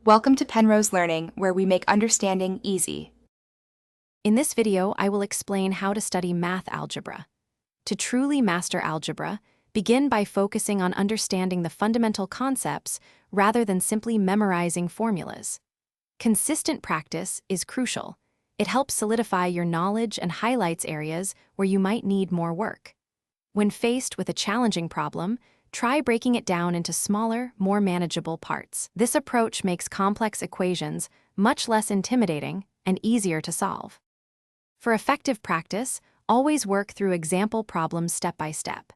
Welcome to Penrose Learning, where we make understanding easy. In this video, I will explain how to study math algebra. To truly master algebra, begin by focusing on understanding the fundamental concepts rather than simply memorizing formulas. Consistent practice is crucial. It helps solidify your knowledge and highlights areas where you might need more work. When faced with a challenging problem, try breaking it down into smaller, more manageable parts. This approach makes complex equations much less intimidating and easier to solve. For effective practice, always work through example problems step by step.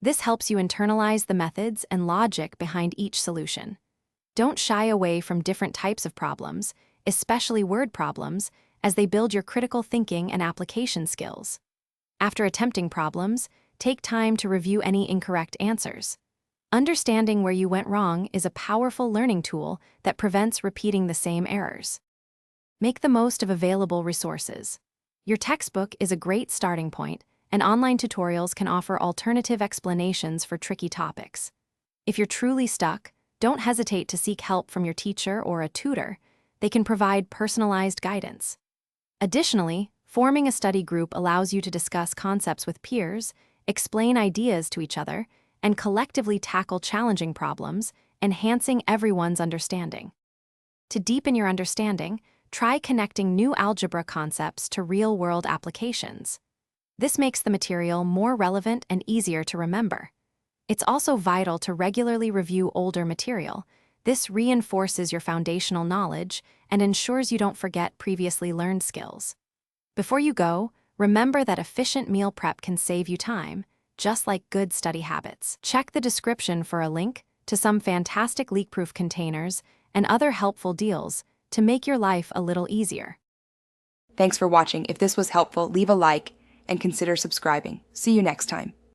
This helps you internalize the methods and logic behind each solution. Don't shy away from different types of problems, especially word problems, as they build your critical thinking and application skills. After attempting problems, take time to review any incorrect answers. Understanding where you went wrong is a powerful learning tool that prevents repeating the same errors. Make the most of available resources. Your textbook is a great starting point, and online tutorials can offer alternative explanations for tricky topics. If you're truly stuck, don't hesitate to seek help from your teacher or a tutor. They can provide personalized guidance. Additionally, forming a study group allows you to discuss concepts with peers, explain ideas to each other, and collectively tackle challenging problems, enhancing everyone's understanding. To deepen your understanding, try connecting new algebra concepts to real-world applications. This makes the material more relevant and easier to remember. It's also vital to regularly review older material. This reinforces your foundational knowledge and ensures you don't forget previously learned skills. Before you go, remember that efficient meal prep can save you time, just like good study habits. Check the description for a link to some fantastic leak-proof containers and other helpful deals to make your life a little easier. Thanks for watching. If this was helpful, leave a like and consider subscribing. See you next time.